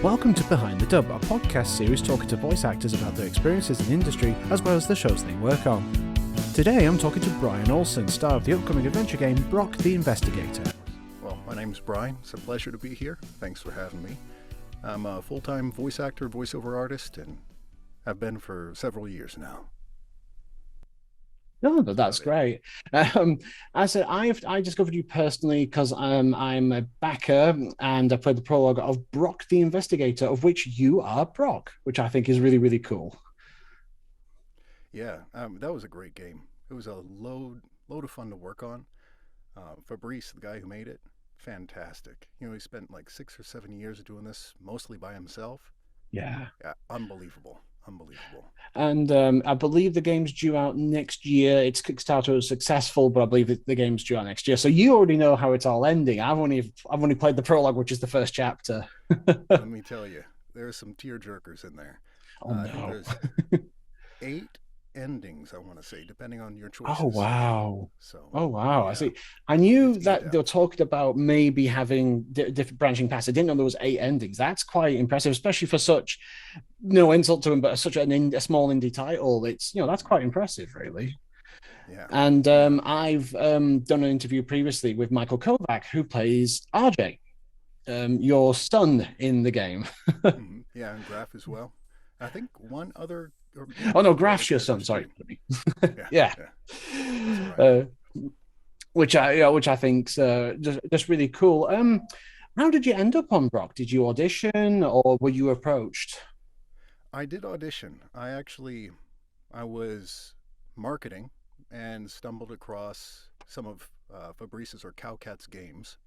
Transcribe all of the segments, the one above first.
Welcome to Behind the Dub, a podcast series talking to voice actors about their experiences in the industry as well as the shows they work on. Today I'm talking to Bryan Olson, star of the upcoming adventure game Brok The Investigator. Well, my name's Bryan. It's a pleasure to be here. Thanks for having me. I'm a full-time voice actor, voiceover artist, and have been for several years now. No, that's great. I said I discovered you personally because I'm a backer and I played the prologue of Brok the Investigator, of which you are Brok, which I think is really, really cool. Yeah, that was a great game. It was a load of fun to work on. Fabrice, the guy who made it, fantastic. You know, he spent like 6 or 7 years doing this mostly by himself. Yeah, unbelievable. And I believe the game's due out next year. Its Kickstarter was successful, but I believe the game's due out next year. So you already know how it's all ending. I've only played the prologue, which is the first chapter. Let me tell you, there's some tear jerkers in there. Oh no! There's 8 endings, I want to say, depending on your choices. Oh wow! So, yeah. I see. I knew that they were talking about maybe having different branching paths. I didn't know there was 8 endings. That's quite impressive, especially for such no insult to him, but such a small indie title. It's that's quite impressive, really. Yeah. And I've done an interview previously with Michael Kovac, who plays RJ, your son in the game. Mm-hmm. Yeah, and Graf as well. I think one other. Oh no, Graf's your son. Sorry. Yeah. Right. Which I think's just really cool. How did you end up on Brok? Did you audition or were you approached? I did audition. I was marketing and stumbled across some of Fabrice's or Cowcat's games,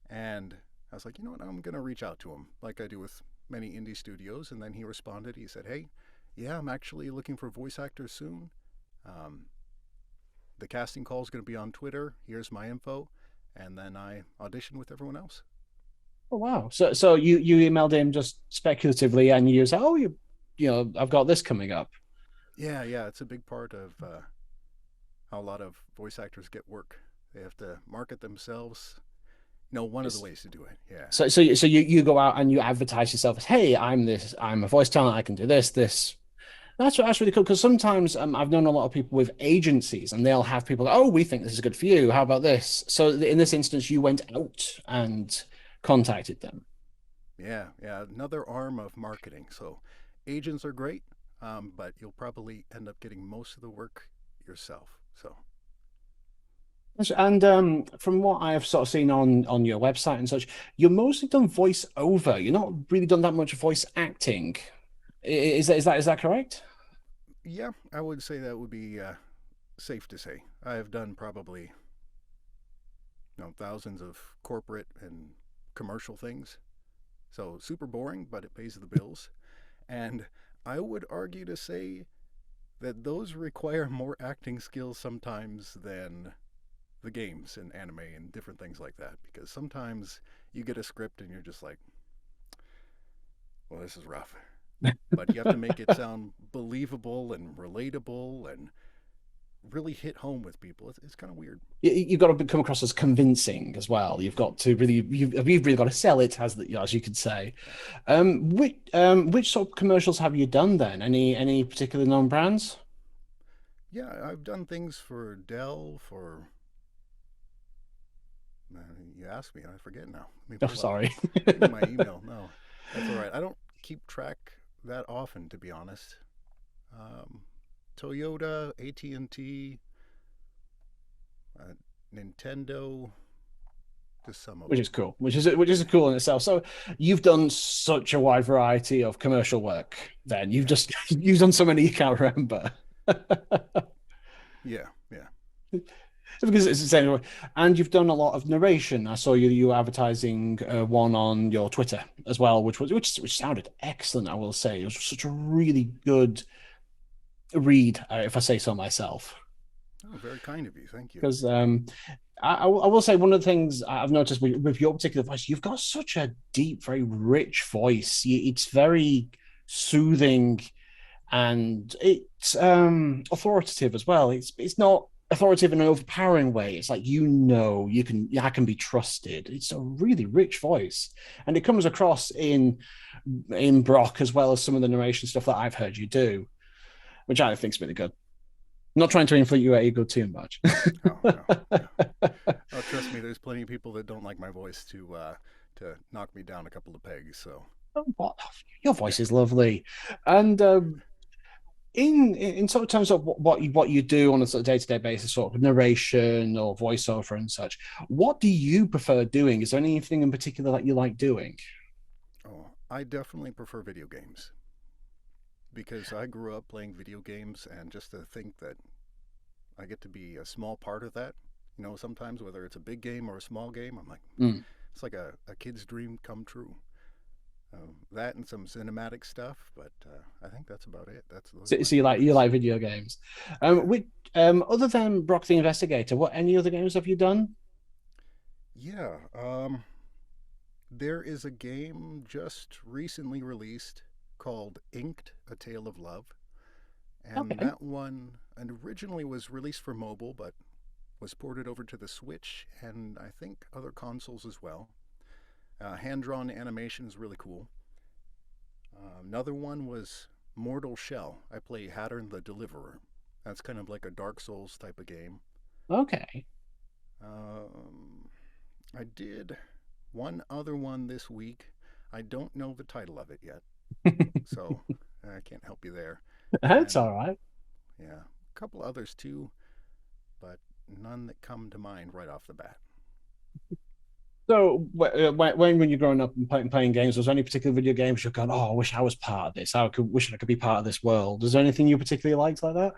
and I was like, you know what, I'm gonna reach out to him like I do with many indie studios. And then he responded. He said, hey, yeah, I'm actually looking for voice actors soon. The casting call is going to be on Twitter. Here's my info. And then I auditioned with everyone else. Oh, wow. So you emailed him just speculatively and you said, oh, you know, I've got this coming up. Yeah. It's a big part of how a lot of voice actors get work. They have to market themselves. One of the ways to do it. Yeah. So you go out and you advertise yourself as, hey, I'm a voice talent. I can do this. That's really cool, because sometimes I've known a lot of people with agencies and they'll have people, oh, we think this is good for you. How about this? So in this instance, you went out and contacted them. Yeah. Another arm of marketing. So agents are great, but you'll probably end up getting most of the work yourself. So. And from what I have sort of seen on your website and such, you're mostly done voice over. You're not really done that much voice acting. Is that correct? Yeah, I would say that would be safe to say. I have done probably thousands of corporate and commercial things. So super boring, but it pays the bills. And I would argue to say that those require more acting skills sometimes than the games and anime and different things like that, because sometimes you get a script and you're just like, well, this is rough. But you have to make it sound believable and relatable and really hit home with people. It's kind of weird. You've got to come across as convincing as well. You've got to you've really got to sell it, as you could say. Which sort of commercials have you done then? Any particular known brands? Yeah, I've done things for Dell, for... You asked me, and I forget now. Sorry. My email. No, that's all right. I don't keep track that often, to be honest. Toyota, AT&T, Nintendo, just some of which is cool. Which is cool in itself. So you've done such a wide variety of commercial work. Then you've done so many you can't remember. Yeah. Because it's the same, and you've done a lot of narration. I saw you advertising one on your Twitter as well, which sounded excellent. I will say it was such a really good read, if I say so myself. Oh, very kind of you. Thank you. Because I will say one of the things I've noticed with your particular voice, you've got such a deep, very rich voice. It's very soothing, and it's authoritative as well. It's not authoritative in an overpowering way. It's like, I can be trusted. It's a really rich voice, and it comes across in in Brok, as well as some of the narration stuff that I've heard you do, which I think is really good. Not trying to inflate your ego too much. Oh no, no. Oh, trust me, there's plenty of people that don't like my voice to knock me down a couple of pegs. So Your yeah, voice is lovely, and in sort of terms of what you do on a sort of day to day basis, sort of narration or voiceover and such, what do you prefer doing? Is there anything in particular that you like doing? oh, I definitely prefer video games because I grew up playing video games, and just to think that I get to be a small part of that. You know, sometimes whether it's a big game or a small game, I'm like, Mm. it's like a kid's dream come true. That and some cinematic stuff, but I think that's about it. Those are my So you favorites. like video games. Yeah, Which other than Brock the Investigator, what any other games have you done? yeah. There is a game just recently released called Inked: A Tale of Love, and Okay. that one and originally was released for mobile, but was ported over to the Switch and I think other consoles as well. Hand drawn animation is really cool. Another one was Mortal Shell. I play Hattern the Deliverer. That's kind of like a Dark Souls type of game. Okay. Um, I did one other one this week. I don't know the title of it yet, so I can't help you there. That's And all right. yeah, a couple others too, but none that come to mind right off the bat. So when you're growing up and playing games, was there any particular video games you're going, oh, I wish I was part of this. I could wish I could be part of this world. Is there anything you particularly liked like that?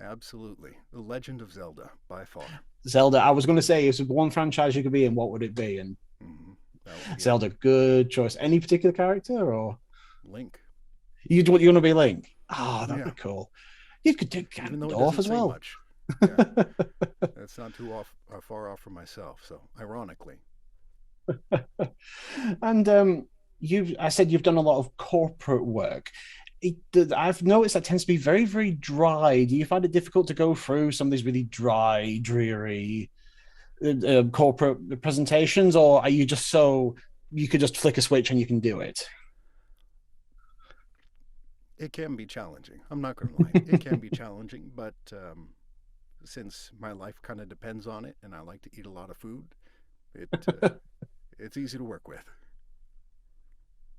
Absolutely. The Legend of Zelda, by far. Zelda. I was going to say, if there's one franchise you could be in, what would it be? And Mm-hmm. That would be it. Zelda, good choice. Any particular character, or Link. you want to be Link? Oh, that'd be Yeah. cool. You could do Even though it Ganondorf doesn't as say well. much. Yeah. That's not too far off from myself. So, ironically, And I said you've done a lot of corporate work. I've noticed that tends to be very, very dry. Do you find it difficult to go through some of these really dry, dreary corporate presentations, or are you just so you could just flick a switch and you can do it? it can be challenging. I'm not going to lie. It can be challenging, but since my life kind of depends on it and I like to eat a lot of food, it it's easy to work with.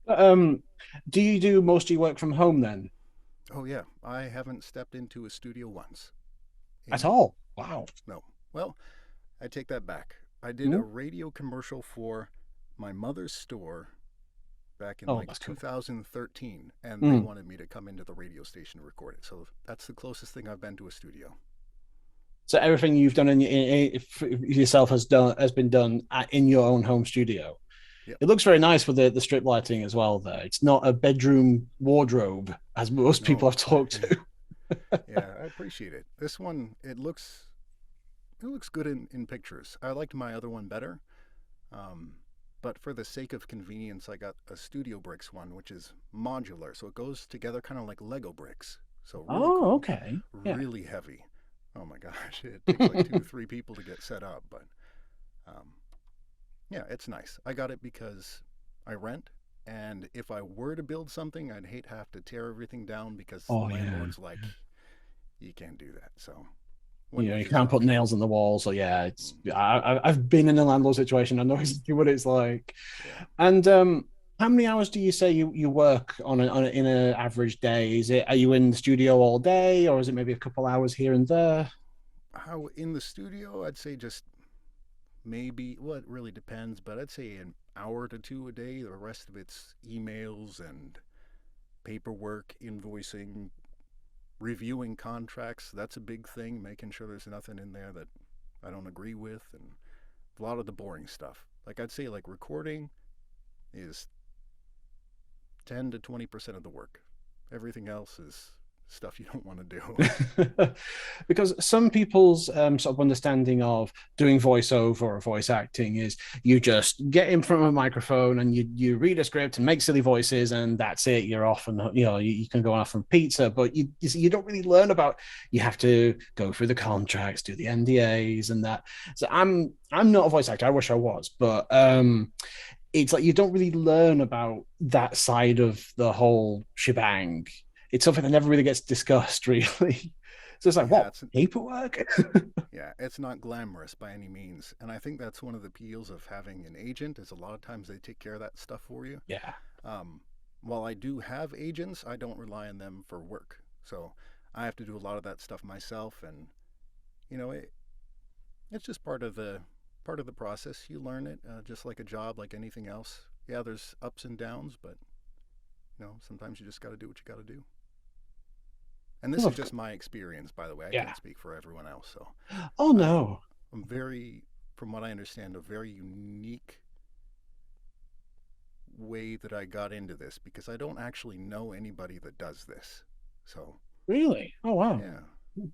um, do you do most of your work from home then? Oh, yeah. I haven't stepped into a studio once. At In all? Wow. No. Well, I take that back. I did a Mm. radio commercial for my mother's store back in Oh, like that's cool. 2013, and they Mm. wanted me to come into the radio station to record it. So that's the closest thing I've been to a studio. So everything you've done yourself has been done in your own home studio. Yep. It looks very nice with the strip lighting as well. There, it's not a bedroom wardrobe as most people No. I've talked to. Yeah, I appreciate it. This one, it looks good in pictures. I liked my other one better. Um, but for the sake of convenience, I got a Studio Bricks one, which is modular, so it goes together kind of like Lego bricks. So really Oh, cool, okay, yeah. really heavy. Oh my gosh, it takes like 2 to 3 people to get set up, but um, yeah, it's nice. I got it because I rent, and if I were to build something, I'd hate to have to tear everything down because the Oh, yeah. landlord's like, you can't do that. So You went know, with you this can't put option. nails in the wall. So yeah, Mm, I've been in a landlord situation. I know exactly what it's like. yeah. And how many hours do you say you work in an average day? Are you in the studio all day, or is it maybe a couple hours here and there? How in the studio, I'd say just maybe, well, it really depends, but I'd say an hour to two a day. The rest of it's emails and paperwork, invoicing, reviewing contracts. That's a big thing, making sure there's nothing in there that I don't agree with, and a lot of the boring stuff. Like I'd say, like recording is 10 to 20% of the work. Everything else is stuff you don't want to do. Because some people's sort of understanding of doing voiceover or voice acting is you just get in front of a microphone and you read a script and make silly voices and that's it. You're off and you can go off on pizza, but you don't really learn about. You have to go through the contracts, do the NDAs and that. So I'm not a voice actor. I wish I was, but it's like you don't really learn about that side of the whole shebang. It's something that never really gets discussed, really. So it's like, Yeah, what, it's paperwork? yeah, it's not glamorous by any means, and I think that's one of the appeals of having an agent. Is a lot of times they take care of that stuff for you. Yeah. Um, while I do have agents, I don't rely on them for work, so I have to do a lot of that stuff myself, and you know, it's just part of the process. You learn it, just like a job, like anything else. Yeah, there's ups and downs, but sometimes you just got to do what you got to do. And this Well, is just my experience, by the way. I yeah. can't speak for everyone else. So Oh I'm, no. I'm very, from what I understand, a very unique way that I got into this because I don't actually know anybody that does this. So Really? Oh wow. yeah,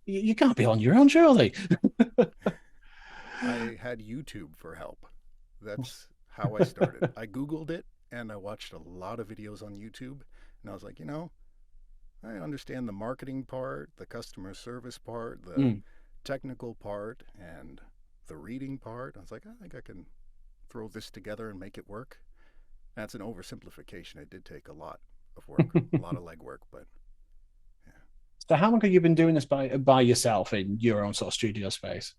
You can't be on your own, surely. I had YouTube for help. That's how I started. I Googled it and I watched a lot of videos on YouTube. And I was like, I understand the marketing part, the customer service part, the Mm. technical part, and the reading part. I was like, I think I can throw this together and make it work. That's an oversimplification. It did take a lot of work, a lot of legwork, but yeah, So how long have you been doing this by yourself in your own sort of studio space?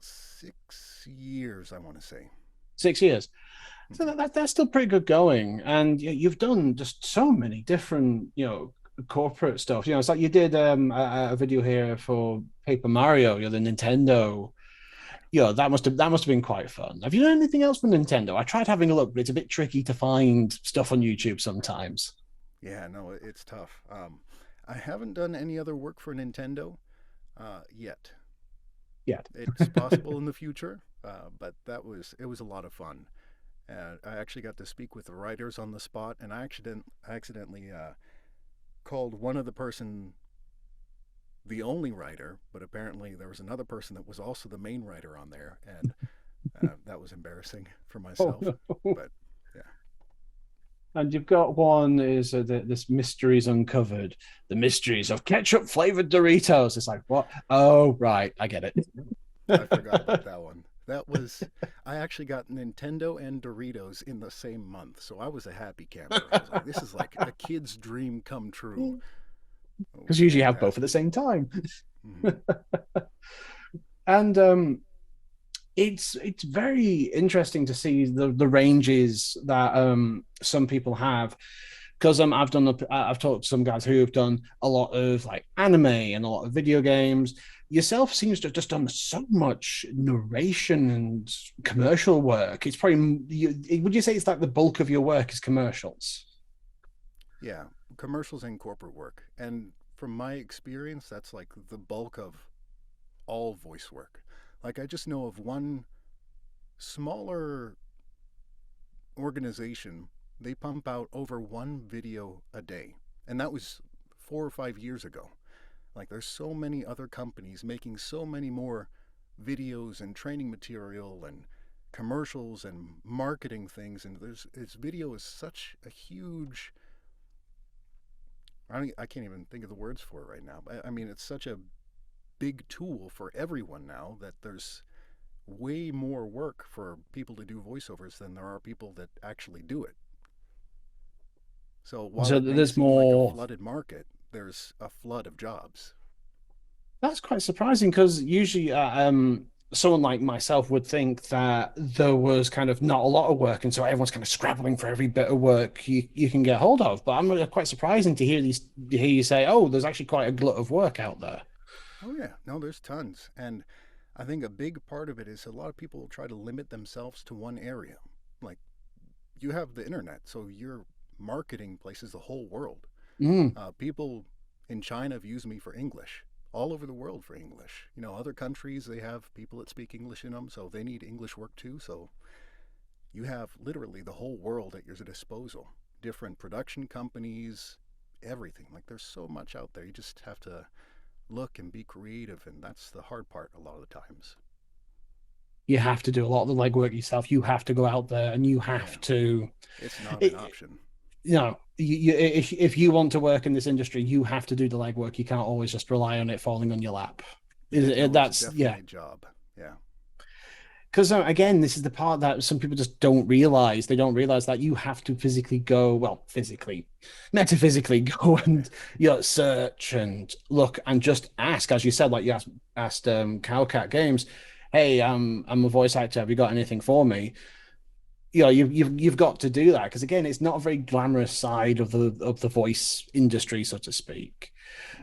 6 years, I want to say. 6 years. So Mm-hmm. that's still pretty good going, and you've done just so many different, corporate stuff. It's like you did a video here for Paper Mario, the Nintendo. That must have been quite fun. Have you done anything else for Nintendo? I tried having a look, but it's a bit tricky to find stuff on YouTube sometimes. Yeah, no, it's tough. I haven't done any other work for Nintendo yet. Yeah. It's possible in the future, but it was a lot of fun. I actually got to speak with the writers on the spot, and I accidentally called one of the person the only writer, but apparently there was another person that was also the main writer on there, and that was embarrassing for Oh myself. no. But yeah, And you've got one is this mysteries uncovered, the mysteries of ketchup flavored Doritos. It's like what? Oh right, I get it. I forgot about that one. I actually got Nintendo and Doritos in the same month, so I was a happy camper. I was like, this is like a kid's dream come true. It was Because usually you have both at the fantastic. same time. Mm-hmm. And it's very interesting to see the ranges that some people have because I've talked to some guys who have done a lot of like anime and a lot of video games. Yourself seems to have just done so much narration and commercial work. It's probably would you say it's like the bulk of your work is commercials? Yeah, commercials and corporate work. And from my experience, that's like the bulk of all voice work. Like I just know of one smaller organization, they pump out over one video a day. And that was 4 or 5 years ago. Like there's so many other companies making so many more videos and training material and commercials and marketing things, and video is such a huge, I can't even think of the words for it right now. I mean, it's such a big tool for everyone now that there's way more work for people to do voiceovers than there are people that actually do it. So while So it may there's seem like a more. flooded market, there's a flood of jobs. That's quite surprising because usually, someone like myself would think that there was kind of not a lot of work, and so everyone's kind of scrabbling for every bit of work you can get hold of. But I'm quite surprising to hear you say, "Oh, there's actually quite a glut of work out there." Oh yeah, no, there's tons. And I think a big part of it is a lot of people try to limit themselves to one area. Like you have the internet, so your marketing places the whole world. Mm. People in China have used me for English, all over the world for English. Other countries, they have people that speak English in them, so they need English work too. So you have literally the whole world at your disposal. Different production companies, everything. Like there's so much out there. You just have to look and be creative, and that's the hard part a lot of the times. You have to do a lot of the legwork yourself. You have to go out there, and you Yeah, have to. it's not an It, option. if you want to work in this industry, you have to do the legwork. You can't always just rely on it falling on your lap. Yeah, no, it's That's definitely yeah. a job. Yeah. Because again, this is the part that some people just don't realize. They don't realize that you have to physically go, well, physically, metaphysically go Yeah. and search and look and just ask, as you said, like you asked Cowcat Games, "Hey, I'm a voice actor. Have you got anything for me?" You've got to do that because again, it's not a very glamorous side of the voice industry, so to speak.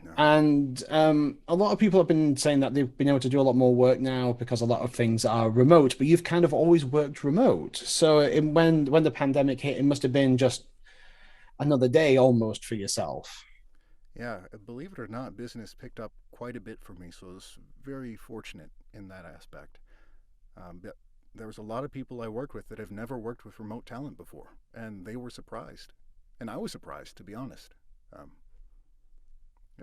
No. And a lot of people have been saying that they've been able to do a lot more work now because a lot of things are remote, but you've kind of always worked remote. So when the pandemic hit, it must have been just another day almost for yourself. Yeah, believe it or not, business picked up quite a bit for me, so I was very fortunate in that aspect. But there was a lot of people I worked with that have never worked with remote talent before, and they were surprised, and I was surprised, to be honest. Um,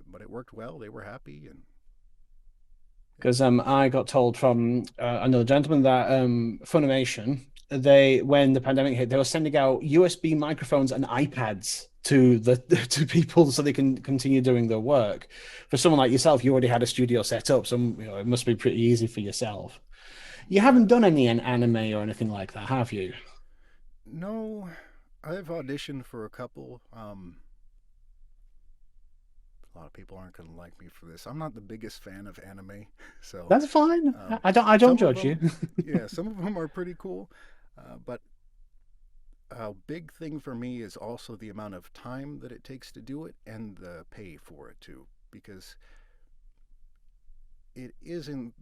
but it worked well. They were happy, and it, Because I got told from another gentleman that Funimation, when the pandemic hit, they were sending out USB microphones and iPads to the to people so they can continue doing their work. For someone like yourself, you already had a studio set up, so it must be pretty easy for yourself. You yeah. haven't done any anime or anything like that, have you? No, I've auditioned for a couple. A lot of people aren't going to like me for this. I'm not the biggest fan of anime, so That's fine. um, I don't some of judge you. them, yeah, some of them are pretty cool. But a big thing for me is also the amount of time that it takes to do it and the pay for it too, because it isn't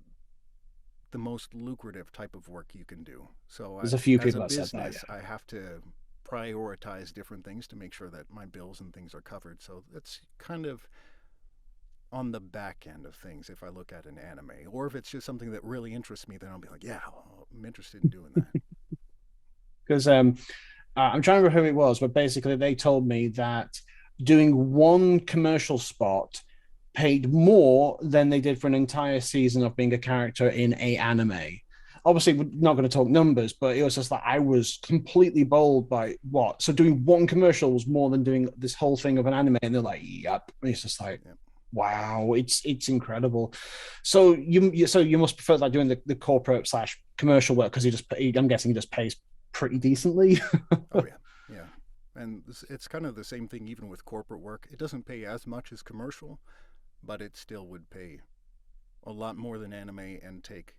the most lucrative type of work you can do. So There's a few as a people that said that, business, I have to prioritize different things to make sure that my bills and things are covered. So that's kind of on the back end of things if I look at an anime. Or if it's just something that really interests me, then I'll be like, yeah, I'm interested in doing that. because I'm trying to remember who it was, but basically they told me that doing one commercial spot paid more than they did for an entire season of being a character in a anime. Obviously, we're not going to talk numbers, but it was just like I was completely bowled by what. So doing one commercial was more than doing this whole thing of an anime, and they're like, "Yep." And it's just like, Yeah. wow, it's incredible. So you must prefer like doing the corporate slash commercial work because I'm guessing he just pays pretty decently. Oh, yeah. Yeah. And it's kind of the same thing even with corporate work. It doesn't pay as much as commercial, but it still would pay a lot more than anime and take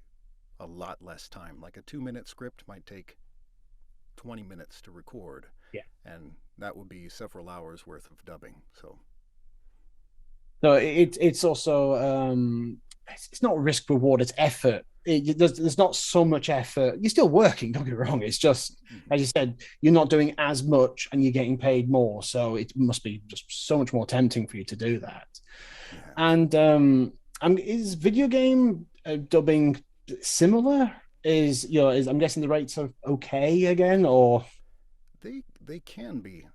a lot less time. Like a 2 minute script might take 20 minutes to record, Yeah. and that would be several hours worth of dubbing. So, No, it's also it's not risk reward, it's effort. There's not so much effort. You're still working, don't get me wrong. It's just mm-hmm. as you said, you're not doing as much and you're getting paid more. So it must be just so much more tempting for you to do that. Yeah. And is video game dubbing similar? Is I'm guessing the rates are okay again, or They can be.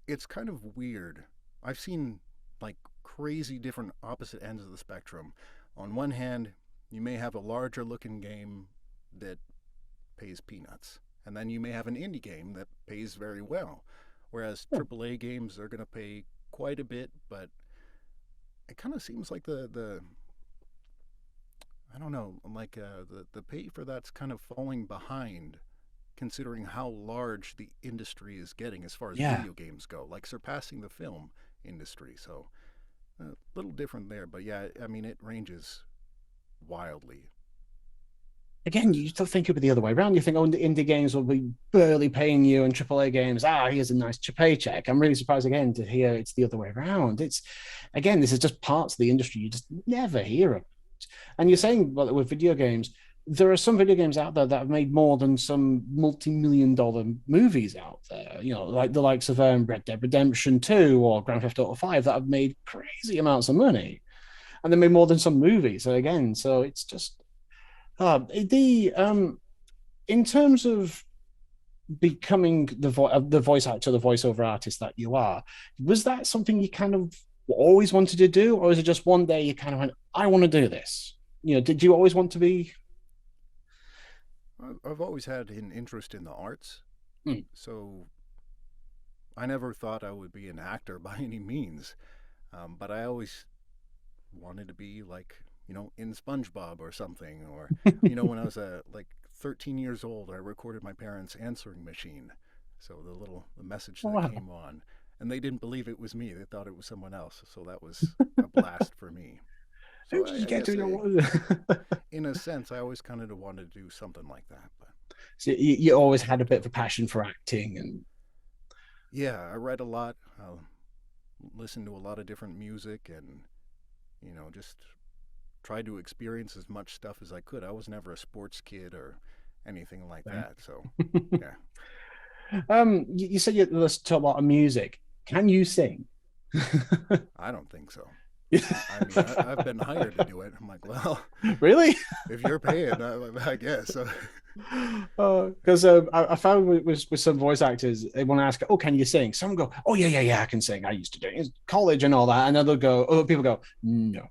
It's kind of weird. I've seen like crazy different opposite ends of the spectrum. On one hand, you may have a larger looking game that pays peanuts, and then you may have an indie game that pays very well. Whereas AAA games are going to pay quite a bit, but it kind of seems like the I don't know, like the pay for that's kind of falling behind considering how large the industry is getting as far as yeah. video games go, like surpassing the film industry. So a little different there, but yeah, I mean it ranges wildly. Again, you still think it would be the other way around. You think, oh, the indie games will be barely paying you, and AAA games, here's a nice paycheck. I'm really surprised again to hear it's the other way around. It's again, this is just parts of the industry you just never hear of. And you're Yeah, saying, well, with video games, there are some video games out there that have made more than some multi-million-dollar movies out there. Like the likes of Red Dead Redemption 2 or Grand Theft Auto 5 that have made crazy amounts of money, and they made more than some movies. So again, so it's just the in terms of becoming the voice actor, the voiceover artist that you are, was that something you kind of always wanted to do, or is it just one day you kind of went, I want to do this? Did you always want to be? I've always had an interest in the arts, Hmm. so I never thought I would be an actor by any means. But I always wanted to be like in SpongeBob or something. Or, when I was like 13 years old, I recorded my parents' answering machine. So the message that Wow. came on, and they didn't believe it was me. They thought it was someone else. So that was a blast for me. How So did you I get to guess know? in a sense, I always kind of wanted to do something like that. But So you always had a bit of a passion for acting, and yeah, I read a lot, listened to a lot of different music, and just tried to experience as much stuff as I could. I was never a sports kid or anything like that. So yeah, you said you listen to a lot of music. Can you sing? I don't think so. I mean, I've been hired to do it. I'm like, well, Really? if you're paying, I guess. So, Because I found with some voice actors, they want to ask, "Oh, can you sing?" Some go, "Oh, yeah, yeah, yeah, I can sing. I used to do it in college and all that." And other people go, "No,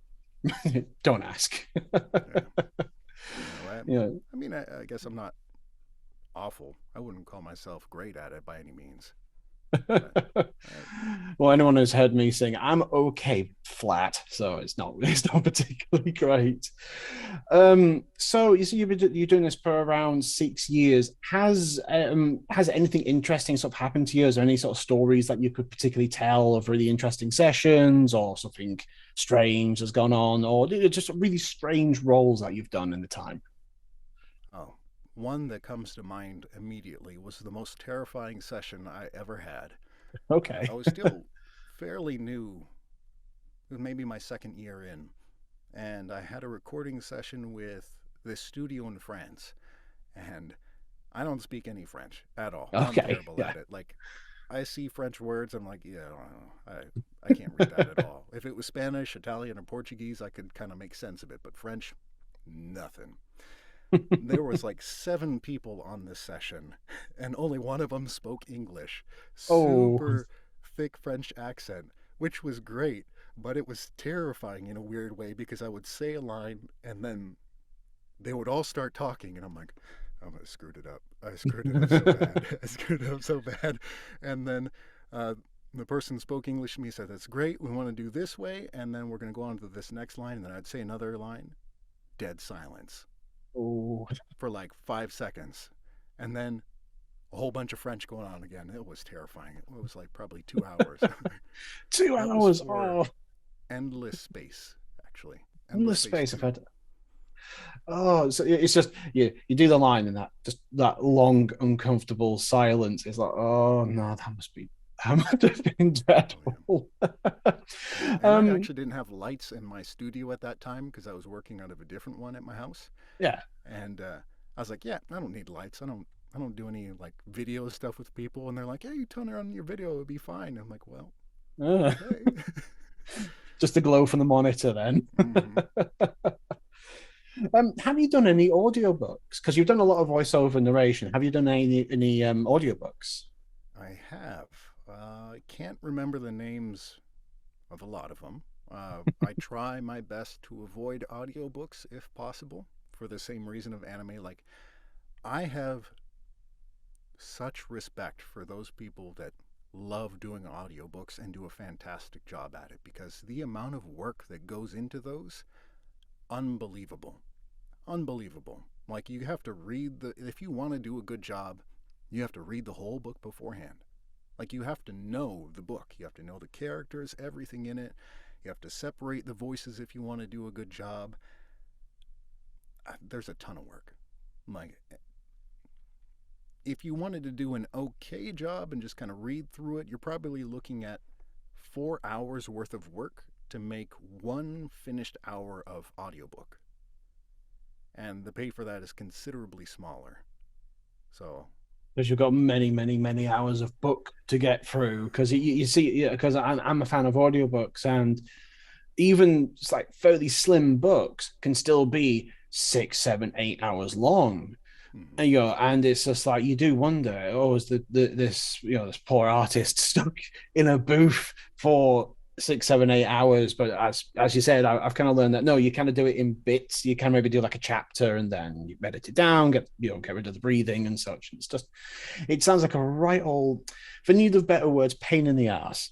don't ask." yeah, I, Yeah. I mean, I guess I'm not awful. I wouldn't call myself great at it by any means, but I, Well, anyone who's heard me sing, I'm okay flat, so it's not particularly great. So you see, you're doing this for around 6 years. Has anything interesting sort of happened to you? Is there any sort of stories that you could particularly tell of really interesting sessions, or something strange has gone on, or just really strange roles that you've done in the time? oh, one that comes to mind immediately was the most terrifying session I ever had. Okay. I was still fairly new. It was maybe my second year in, and I had a recording session with this studio in France. And I don't speak any French at all. I'm Okay. terrible Yeah. at it. Like, I see French words, I'm like, yeah, I can't read that at all. If it was Spanish, Italian, or Portuguese, I could kind of make sense of it. But French, nothing. There was like 7 people on this session, and only one of them spoke English. Oh. Super thick French accent, which was great, but it was terrifying in a weird way because I would say a line and then they would all start talking, and I'm like, oh, I screwed it up. I screwed it up so bad. I screwed it up so bad. And then the person spoke English to me, said, that's great. We want to do this way. And then we're going to go on to this next line. And then I'd say another line, dead silence Oh. for like 5 seconds. And then a whole bunch of French going on again. It was terrifying. It was like probably 2 hours. 2 That was hours. for Oh, endless space, actually. Endless endless space space. I've 2. had. Oh, so it's just you do the line and that long uncomfortable silence. It's like, oh no, that must have been Oh, yeah. dreadful. Yeah, and I um, actually didn't have lights in my studio at that time because I was working out of a different one at my house. yeah. And I was like, yeah, I don't need lights. I don't do any like video stuff with people. And they're like, yeah, you turn on your video, it'll be fine. I'm like, well, Uh, okay. just the glow from the monitor then. hmm Have you done any audiobooks? Because you've done a lot of voiceover narration. Have you done any audiobooks? I have. I can't remember the names of a lot of them. I try my best to avoid audiobooks if possible for the same reason of anime. Like, I have such respect for those people that love doing audiobooks and do a fantastic job at it because the amount of work that goes into those, unbelievable. Unbelievable. Like, you have to read if you want to do a good job, you have to read the whole book beforehand. Like, you have to know the book. You have to know the characters, everything in it. You have to separate the voices if you want to do a good job. There's a ton of work. Like, if you wanted to do an okay job and just kind of read through it, you're probably looking at 4 hours worth of work to make one finished hour of audiobook. And the pay for that is considerably smaller. So, Because you've got many, many, many hours of book to get through. Because you see, yeah, because I'm a fan of audiobooks, and even it's like fairly slim books can still be 6, 7, 8 hours long. mm-hmm. And it's just like you do wonder, oh, is this this poor artist stuck in a booth for 6, 7, 8 hours? But as you said, I've kind of learned that no, you kind of do it in bits. You can maybe do like a chapter and then you edit it down, get rid of the breathing and such. It sounds like a right old, for need of better words, pain in the ass.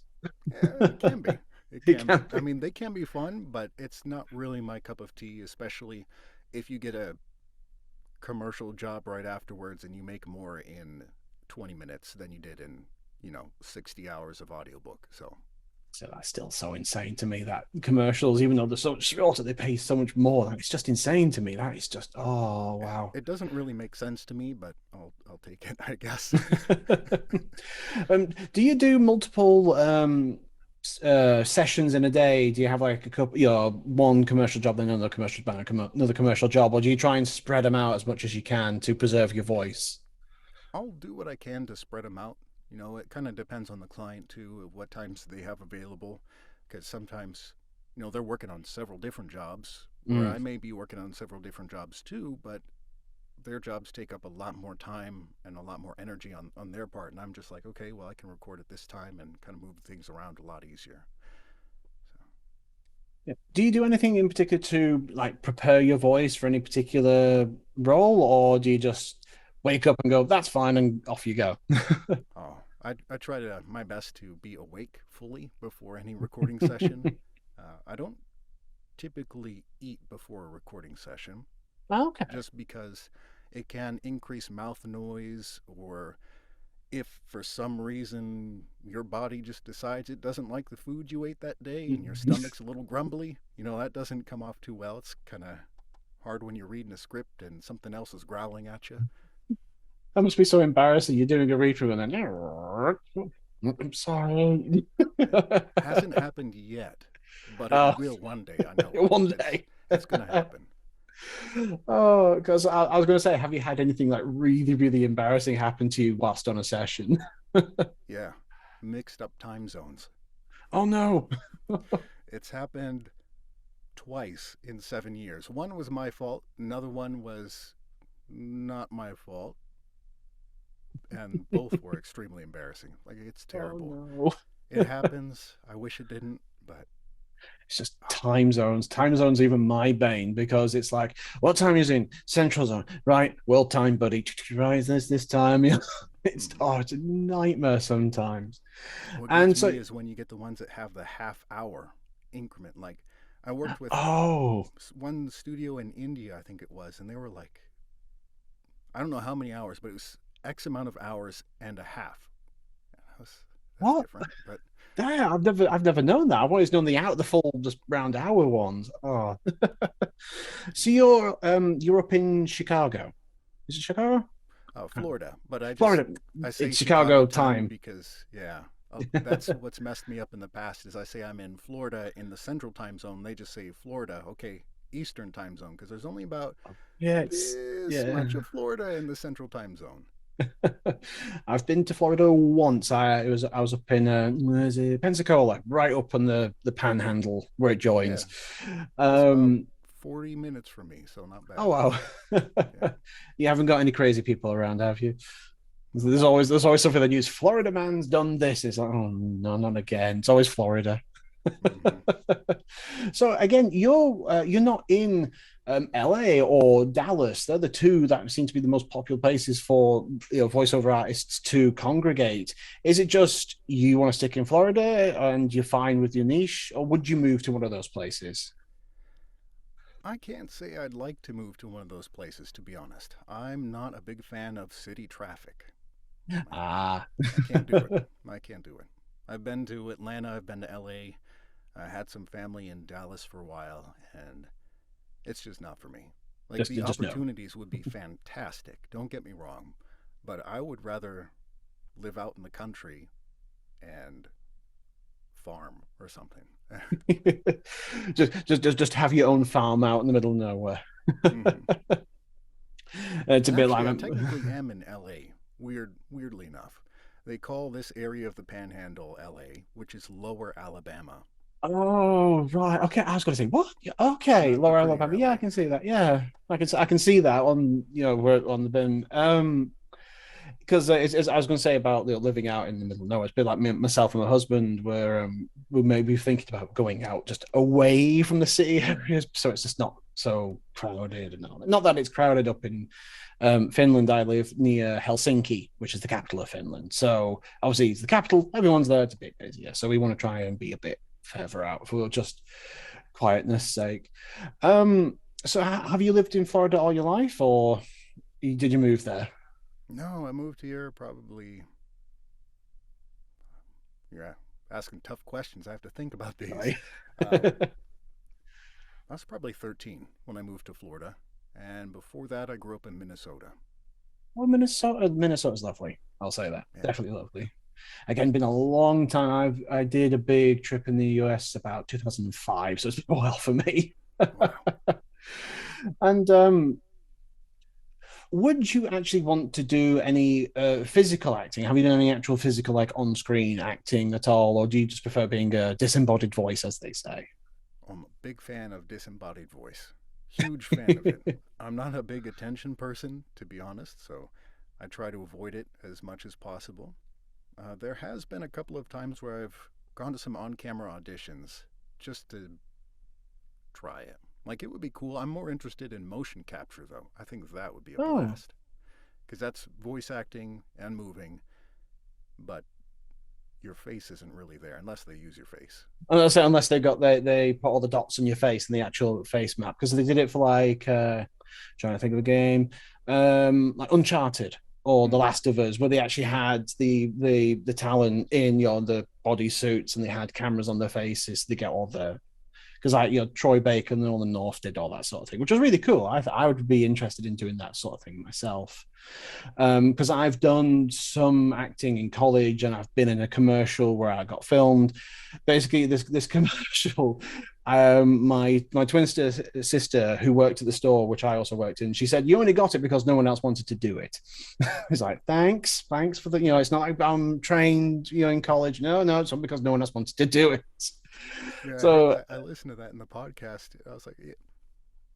Yeah, it can be. It It can. can I be. mean, they can be fun, but it's not really my cup of tea, especially if you get a commercial job right afterwards and you make more in 20 minutes than you did in, 60 hours of audiobook. So So that's still so insane to me that commercials, even though they're so shorter, they pay so much more. Like, it's just insane to me. That is just, oh yeah, wow. it doesn't really make sense to me, but I'll take it, I guess. Do you do multiple sessions in a day? Do you have like a couple, one commercial job, then another commercial, then another commercial job, or do you try and spread them out as much as you can to preserve your voice? I'll do what I can to spread them out. It kind of depends on the client too, of what times they have available, because sometimes, they're working on several different jobs, where I Mm. may be working on several different jobs too, but their jobs take up a lot more time and a lot more energy on their part. And I'm just like, okay, well, I can record at this time and kind of move things around a lot easier. So, Yeah. Do you do anything in particular to like prepare your voice for any particular role, or do you just wake up and go, "That's fine," and off you go? I try to my best to be awake fully before any recording session. I don't typically eat before a recording session Okay. just because it can increase mouth noise, or if for some reason your body just decides it doesn't like the food you ate that day and your stomach's a little grumbly, that doesn't come off too well. It's kind of hard when you're reading a script and something else is growling at you. That must be so embarrassing. You're doing a read through and then I'm sorry. Hasn't happened yet, but it Oh, will one day. I know one it's day. it's gonna happen. Oh, because I was going to say, have you had anything like really, really embarrassing happen to you whilst on a session? Yeah, mixed up time zones. Oh no. It's happened twice in 7 years. One was my fault. Another one was not my fault, and both were extremely embarrassing. Like it's Oh terrible. no. It happens. I wish it didn't, but It's just time zones. Time zones even my bane because it's like, what time is in Central Zone? Right, world time, buddy. Right, this time. Yeah, mm-hmm. it's a nightmare sometimes. What gets And so, me is when you get the ones that have the half hour increment. Like I worked with oh, one studio in India, I think it was, and they were like, I don't know how many hours, but it was X amount of hours and a half. That's what? different, but Damn, I've never known that. I've always known the full just round hour ones. Oh, so you're up in Chicago. Is it Chicago? Florida. But Florida. I say It's Chicago Chicago time time. because yeah, that's what's messed me up in the past. Is I say I'm in Florida in the Central Time Zone. They just say Florida. Okay, Eastern Time Zone because there's only about Yeah, it's this yeah. much of Florida in the Central Time Zone. I've been to Florida once. I was up in where's it? Pensacola, right up on the Okay, Panhandle where it yeah, joins. that's about Um, 40 minutes from me, so not oh bad. wow, Yeah. you haven't got any crazy people around, have you? There's always something that news. Florida man's done this. It's like, oh no, not again. It's always Florida. Mm-hmm. So again, you're not in LA or Dallas. They're the two that seem to be the most popular places for voiceover artists to congregate. Is it just you want to stick in Florida and you're fine with your niche, or would you move to one of those places? I can't say I'd like to move to one of those places, to be honest. I'm not a big fan of city traffic. I, Ah, I can't do it. I can't do it. I've been to Atlanta, I've been to LA, I had some family in Dallas for a while, and it's just not for me. Like the just no. opportunities would be fantastic, don't get me wrong, but I would rather live out in the country and farm or something. just have your own farm out in the middle of nowhere. Mm-hmm. It's a And bit actually, like I technically am in LA. Weirdly enough, they call this area of the Panhandle LA, which is Lower Alabama, oh right, okay. I was going to say what? Yeah, okay, not the Lower prettier Alabama. Yeah, I LA. can see that. Yeah, I can see that on where on the bin. Because I was going to say about living out in the middle of nowhere. It's a bit like myself and my husband, where we may be thinking about going out just away from the city areas, so it's just not so crowded and all. Not that it's crowded up in Finland. I live near Helsinki, which is the capital of Finland. So obviously it's the capital. Everyone's there. It's a bit busier. So we want to try and be a bit further out for just quietness sake. Um, so have you lived in Florida all your life, or did you move there? No, I moved here probably. Yeah, asking tough questions. I have to think about these. Right. Um, I was probably 13 when I moved to Florida, and before that, I grew up in Minnesota. Well, Minnesota's lovely. I'll say that. Yeah. Definitely lovely. Again, been a long time. I did a big trip in the US about 2005, so it's been a while for me. Wow. And would you actually want to do any physical acting? Have you done any actual physical, like on-screen acting at all, or do you just prefer being a disembodied voice, as they say? I'm a big fan of disembodied voice. Huge fan of it. I'm not a big attention person, to be honest, so I try to avoid it as much as possible. There has been a couple of times where I've gone to some on-camera auditions just to try it. Like it would be cool. I'm more interested in motion capture though. I think that would be a Oh, blast because that's voice acting and moving, but your face isn't really there unless they use your face. unless they put all the dots on your face in the actual face map, because they did it for like trying to think of a game, like Uncharted or The Mm-hmm. Last of Us, where they actually had the talent in the body suits, and they had cameras on their faces to get all the, because Troy Baker and all the North did all that sort of thing, which was really cool. I would be interested in doing that sort of thing myself, because I've done some acting in college, and I've been in a commercial where I got filmed. Basically, this commercial, my twin sister who worked at the store, which I also worked in, she said, "You only got it because no one else wanted to do it." He's like, thanks for the, it's not like I'm trained, in college. No, it's not because no one else wanted to do it. Yeah, I heard So that. I listened to that in the podcast. I was like, yeah,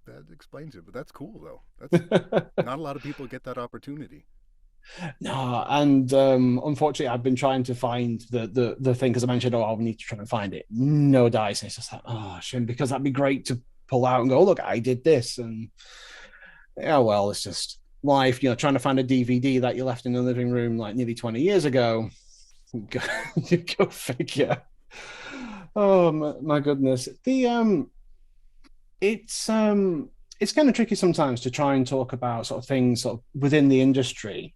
that explains it. But that's cool though. That's not a lot of people get that opportunity. no, and unfortunately, I've been trying to find the thing, because I mentioned, oh, I'll need to try and find it. No dice, and it's just like, oh, shame, because that'd be great to pull out and go, look, I did this, and yeah, well, it's just life, trying to find a DVD that you left in the living room like nearly 20 years ago. Go, go figure. Oh my goodness, it's kind of tricky sometimes to try and talk about sort of things sort of within the industry,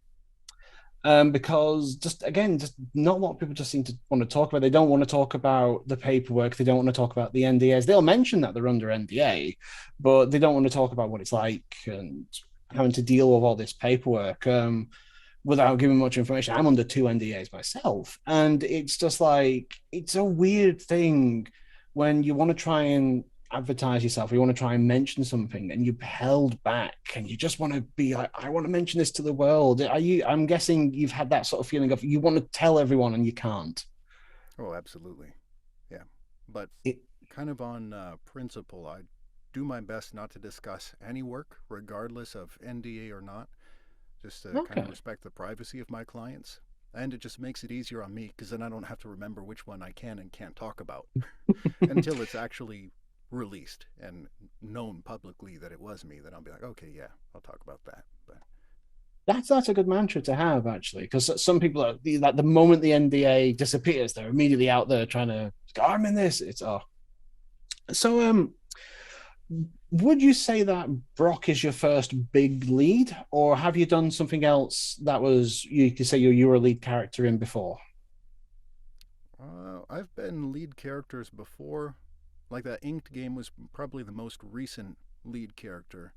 because just again, just not a lot of people just seem to want to talk about. They don't want to talk about the paperwork. They don't want to talk about the NDAs. They'll mention that they're under NDA, but they don't want to talk about what it's like and having to deal with all this paperwork. Without giving much information, I'm under two NDAs myself, and it's just like it's a weird thing when you want to try and advertise yourself, you want to try and mention something, and you're held back, and you just want to be like, I want to mention this to the world. I'm guessing you've had that sort of feeling of you want to tell everyone and you can't. Oh, absolutely. Yeah. But It, kind of on principle, I do my best not to discuss any work, regardless of NDA or not, just to kind of okay. respect the privacy of my clients. And it just makes it easier on me because then I don't have to remember which one I can and can't talk about until it's actually released and known publicly that it was me. Then I'll be like, okay, yeah, I'll talk about that. But That's a good mantra to have, actually, because some people are like, the moment the NDA disappears, they're immediately out there trying to go, I'm in this. It's oh, so would you say that Brok is your first big lead, or have you done something else that was, you could say you were a lead character in before? I've been lead characters before. Like that Inked game was probably the most recent lead character.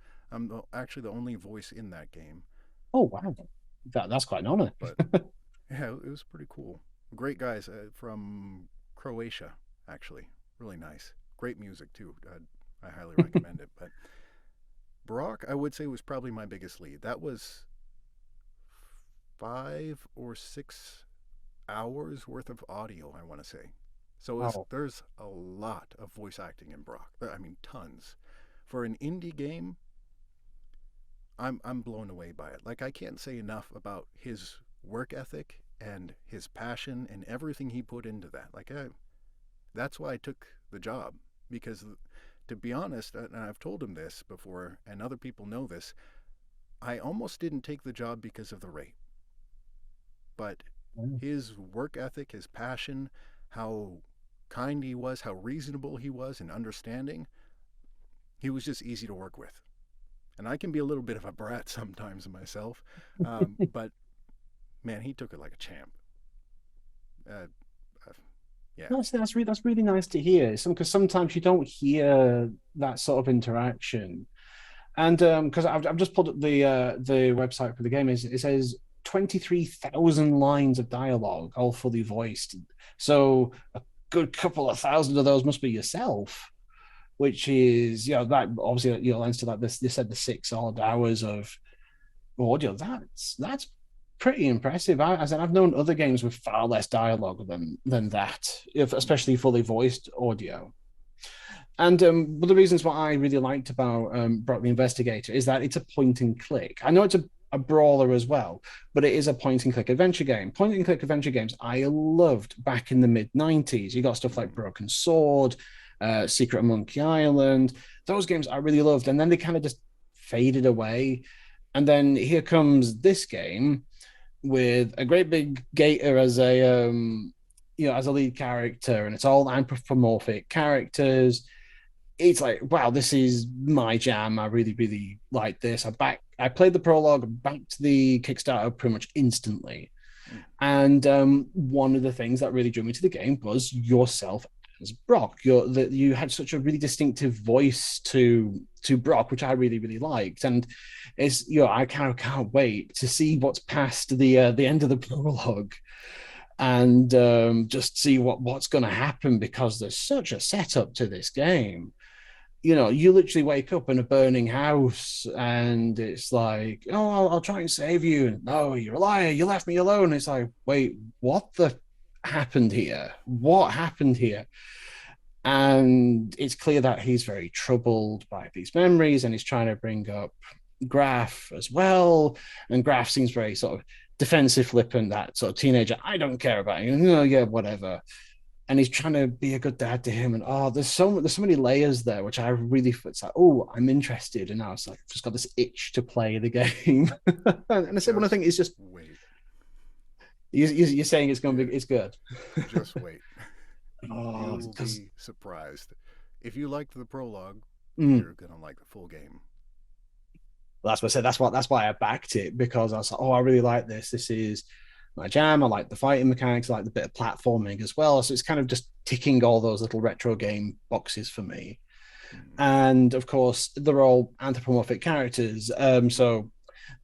Actually the only voice in that game. Oh wow, that's quite an honor. But yeah, it was pretty cool. Great guys from Croatia, actually. Really nice. Great music, too. I highly recommend it. But Brock, I would say, was probably my biggest lead. That was 5 or 6 hours worth of audio, I want to say. So Wow. there's a lot of voice acting in Brock. I mean, tons. For an indie game, I'm blown away by it. Like I can't say enough about his work ethic and his passion and everything he put into that. That's why I took the job because to be honest, and I've told him this before and other people know this, I almost didn't take the job because of the rate. But his work ethic, his passion, how kind he was, how reasonable he was and understanding. He was just easy to work with. And I can be a little bit of a brat sometimes myself, but man, he took it like a champ. Uh, uh, yeah. That's really nice to hear. Because sometimes you don't hear that sort of interaction. And because I've just pulled up the website for the game, it says 23,000 lines of dialogue, all fully voiced. So a good couple of thousand of those must be yourself, which is that obviously lends to like this. You said the 6 odd hours of audio. That's pretty impressive. I said I've known other games with far less dialogue than that, if especially fully voiced audio. And one of the reasons what I really liked about Brok the Investigator is that it's a point and click. I know it's a brawler as well, but it is a point and click adventure game. Point and click adventure games I loved back in the mid 90s. You got stuff like Broken Sword, Secret of Monkey Island. Those games I really loved. And then they kind of just faded away. And then here comes this game with a great big gator as a as a lead character, and it's all anthropomorphic characters. It's like, wow, this is my jam. I really, really like this. I played the prologue, backed the Kickstarter pretty much instantly. And one of the things that really drew me to the game was yourself as Brok. You had such a really distinctive voice to Brok, which I really, really liked. And it's I kind of can't wait to see what's past the end of the prologue and just see what's going to happen, because there's such a setup to this game. You literally wake up in a burning house and it's like, oh, I'll try and save you. And no, you're a liar. You left me alone. It's like, wait, what the happened here? What happened here? And it's clear that he's very troubled by these memories and he's trying to bring up Graf as well. And Graf seems very sort of defensive, flippant, that sort of teenager. I don't care about you. No, yeah, whatever. And he's trying to be a good dad to him. And there's so many layers there, which I really, it's like, oh, I'm interested. And now it's like, I've just got this itch to play the game. And I said, one of the things is just wait. You're saying it's going to be, it's good. Just wait. Oh, You'll be surprised. If you liked the prologue, Mm. you're gonna like the full game. Well, that's what I said. That's why I backed it, because I was like, oh, I really like this. This is my jam. I like the fighting mechanics. I like the bit of platforming as well. So it's kind of just ticking all those little retro game boxes for me. And of course, they're all anthropomorphic characters. So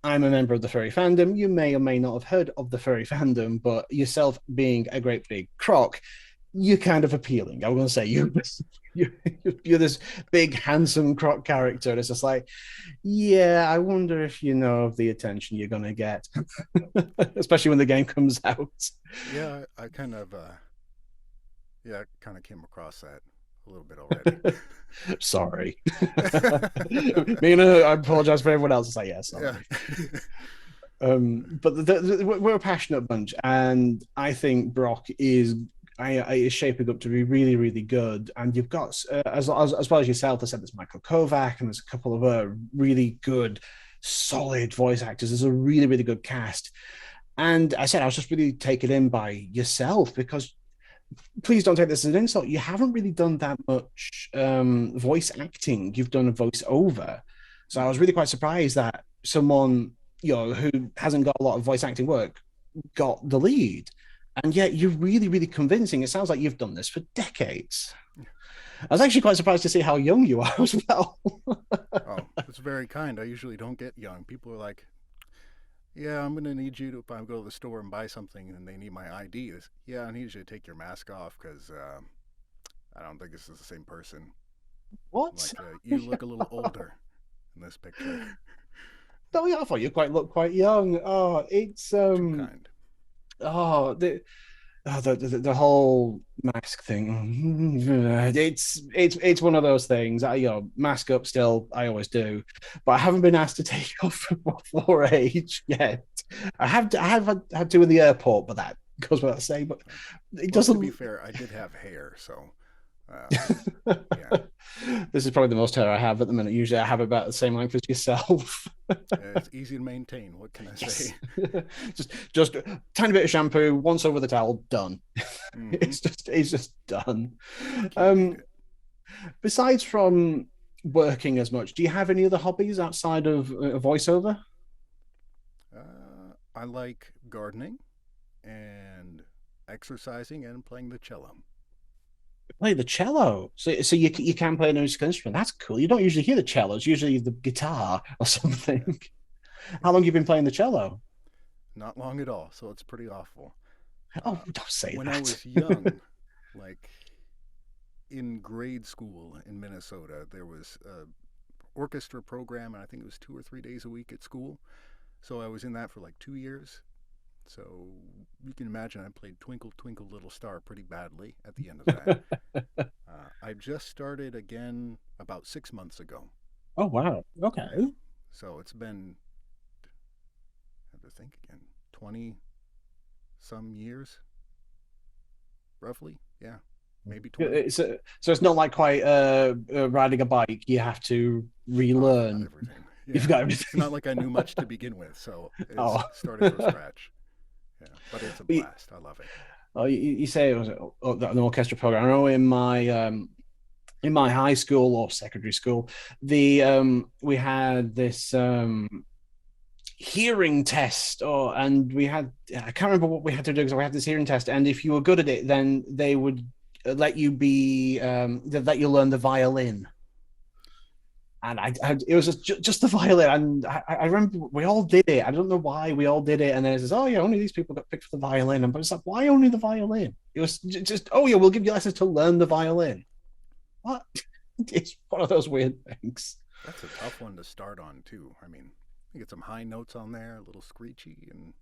I'm a member of the furry fandom. You may or may not have heard of the furry fandom, but yourself being a great big croc, you're kind of appealing. I was going to say you're this big handsome croc character, and it's just like, yeah, I wonder if you know of the attention you're going to get, especially when the game comes out. Yeah, I kind of came across that a little bit already. Sorry. I apologize for everyone else. It's like, yeah, sorry. Yeah. But we're a passionate bunch, and I think Brok is shaping up to be really, really good. And you've got, as well as yourself, I said there's Michael Kovac, and there's a couple of really good, solid voice actors. There's a really, really good cast. And I said I was just really taken in by yourself, because please don't take this as an insult. You haven't really done that much voice acting. You've done a voiceover. So I was really quite surprised that someone, who hasn't got a lot of voice acting work got the lead. And yet you're really, really convincing. It sounds like you've done this for decades. I was actually quite surprised to see how young you are as well. Oh, that's very kind. I usually don't get young. People are like, yeah, I'm going to need you to, if I go to the store and buy something and they need my ID, yeah, I need you to take your mask off because I don't think this is the same person. What? Like, you look a little older in this picture. No, yeah, I thought you look quite young. Oh, it's Too kind. oh the whole mask thing. It's one of those things. Mask up still. I always do, but I haven't been asked to take off before age yet. I have had to in the airport, but that goes without saying. But it doesn't. To be fair, I did have hair, so Yeah, This is probably the most hair I have at the minute. Usually I have about the same length as yourself. it's easy to maintain. What can I Yes. say? Just a tiny bit of shampoo, once over the towel, done. Mm-hmm. It's just done. Can't beat Um, it. besides from working as much, do you have any other hobbies outside of voiceover? I like gardening and exercising and playing the cello. Play the cello. So you can play a musical instrument. That's cool. You don't usually hear the cello. It's usually the guitar or Yeah, something. yeah. How long have you been playing the cello? Not long at all, so it's pretty awful. Oh, Uh, don't say when I that. was young, like in grade school in Minnesota, there was a orchestra program, and I think it was 2 or 3 days a week at school. So I was in that for like 2 years. So you can imagine I played Twinkle Twinkle Little Star pretty badly at the end of that. I just started again about 6 months ago. Oh wow. Yeah. Okay. So it's been, I have to think again, 20 some years, roughly. Yeah, maybe 20. So it's not like quite riding a bike. You have to Oh, I forgot relearn. everything. You've Yeah. got It's not everything. like I knew much to begin with, so it's Oh. started from scratch. Yeah, but it's a But blast. I love it. you say it was an orchestra program. I know in my high school or secondary school, the we had this hearing test, or and we had I can't remember what we had to do because we had this hearing test, and if you were good at it, then they would let you be they'd let you learn the violin. And it was just the violin, and I remember we all did it. I don't know why we all did it, and then it says, "Oh yeah, only these people got picked for the violin." And but it's like, why only the violin? It was just, "Oh yeah, we'll give you lessons to learn the violin." What? It's one of those weird things. That's a tough one to start on, too. I mean, you get some high notes on there, a little screechy, and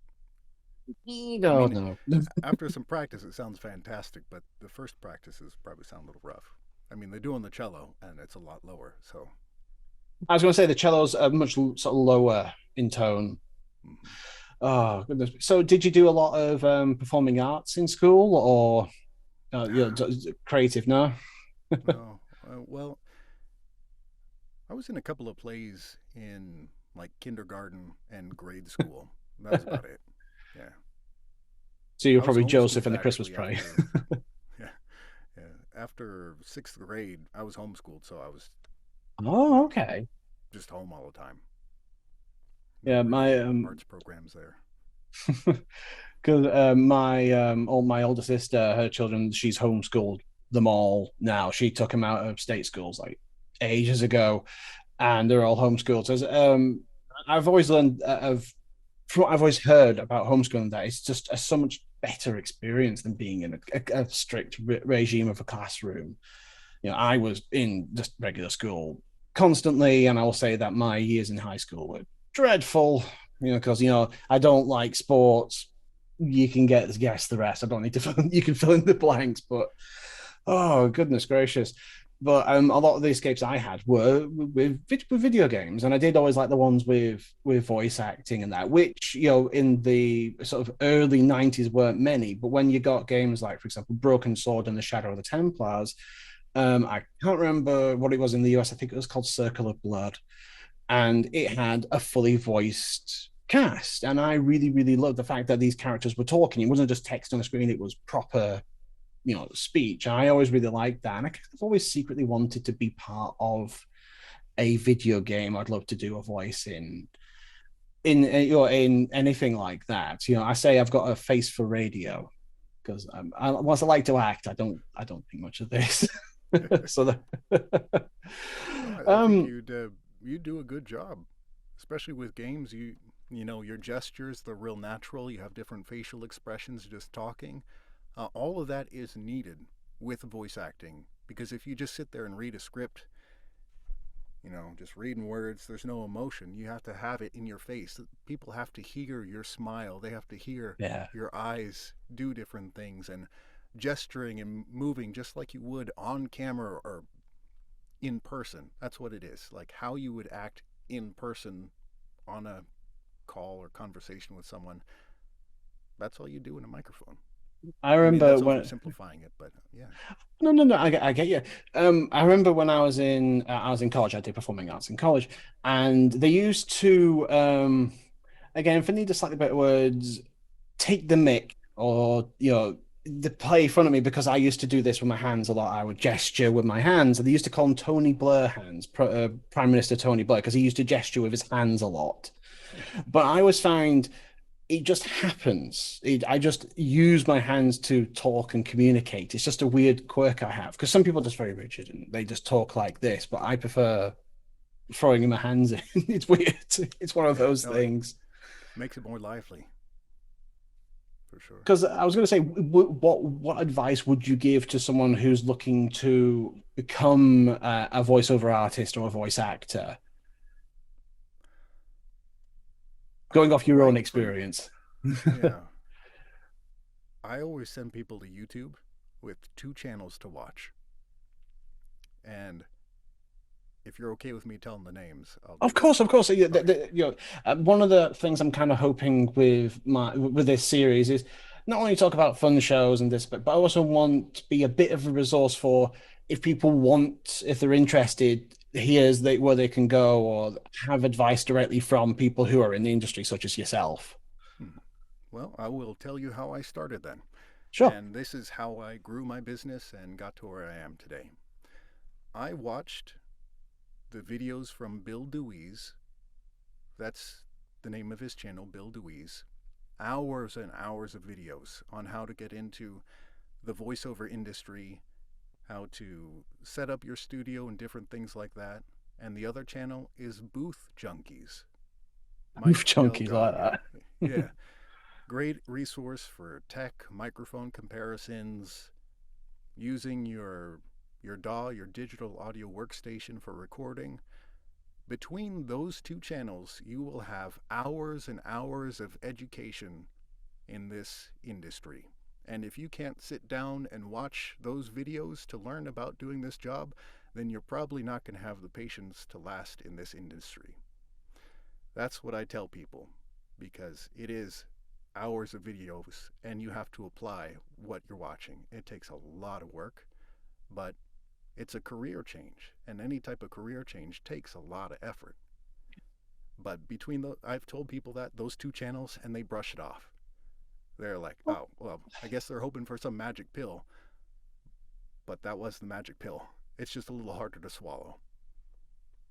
I No, mean, no. after some practice, it sounds fantastic, but the first practices probably sound a little rough. I mean, they do on the cello, and it's a lot lower, so. I was going to say the cellos are much sort of lower in tone. Mm-hmm. Oh goodness! So, did you do a lot of performing arts in school, or creative? No. No, well, I was in a couple of plays in like kindergarten and grade school. That was about it. Yeah, So you're I was probably Joseph homeschooled in the Christmas actually Party. after. Yeah, yeah. After sixth grade, I was homeschooled, so I was, you Oh, know, okay. just home all the time. No Yeah, real my arts programs there. because my older sister, her children, she's homeschooled them all now. She took them out of state schools like ages ago, and they're all homeschooled. So I've always learned from what I've always heard about homeschooling that it's just a so much better experience than being in a strict regime of a classroom. I was in just regular school constantly, and I will say that my years in high school were dreadful. Because I don't like sports. You can guess the rest. I don't need to. You can fill in the blanks, but oh goodness gracious! But a lot of the escapes I had were with video games, and I did always like the ones with voice acting and that, which in the sort of early '90s weren't many. But when you got games like, for example, Broken Sword and the Shadow of the Templars, I can't remember what it was in the US. I think it was called Circle of Blood, and it had a fully voiced cast. And I really, really loved the fact that these characters were talking. It wasn't just text on a screen; it was proper, speech. And I always really liked that. And I've always secretly wanted to be part of a video game. I'd love to do a voice in anything like that. I say I've got a face for radio because whilst I like to act, I don't think much of this. so that, No, I think um you'd do a good job, especially with games. You know your gestures, they're real natural. You have different facial expressions just talking. All of that is needed with voice acting because if you just sit there and read a script, just reading words, there's no emotion. You have to have it in your face. People have to hear your smile. They have to hear yeah. your eyes do different things and gesturing and moving just like you would on camera or in person. That's what it is. Like how you would act in person on a call or conversation with someone. That's all you do in a microphone. I I mean, remember that's when. oversimplifying it, but yeah. No, no, no. I get you. I remember when I was in college. I did performing arts in college, and they used to, again, for need a slightly better words, take the mic or the play in front of me because I used to do this with my hands a lot. I would gesture with my hands, and they used to call him Tony Blair hands, Prime Minister Tony Blair, because he used to gesture with his hands a lot. But I always found it just happens. I just use my hands to talk and communicate. It's just a weird quirk I have because some people are just very rigid and they just talk like this, but I prefer throwing my hands in. It's weird. It's one of those No, it things. makes it more lively, for sure. Because I was going to say, what advice would you give to someone who's looking to become a voiceover artist or a voice actor, going off your own Right from, experience? yeah. I always send people to YouTube with two channels to watch. And if you're okay with me telling the names, I'll do Of that. course, of course. Yeah, Okay. one of the things I'm kind of hoping with this series is not only talk about fun shows and this, but I also want to be a bit of a resource for if people want, if they're interested, where they can go or have advice directly from people who are in the industry, such as yourself. Hmm. Well, I will tell you how I started then. Sure. And this is how I grew my business and got to where I am today. I watched the videos from Bill Dewey's. That's the name of his channel, Bill Dewey's. Hours and hours of videos on how to get into the voiceover industry, how to set up your studio and different things like that. And the other channel is Booth Junkies. Move Mike chunky like Delgado. that. Yeah. Great resource for tech, microphone comparisons, using your DAW, your digital audio workstation for recording. Between those two channels, you will have hours and hours of education in this industry. And if you can't sit down and watch those videos to learn about doing this job, then you're probably not going to have the patience to last in this industry. That's what I tell people because it is hours of videos and you have to apply what you're watching. It takes a lot of work, but it's a career change, and any type of career change takes a lot of effort. But I've told people that those two channels, and they brush it off. They're like, oh, well, I guess they're hoping for some magic pill, but that was the magic pill. It's just a little harder to swallow.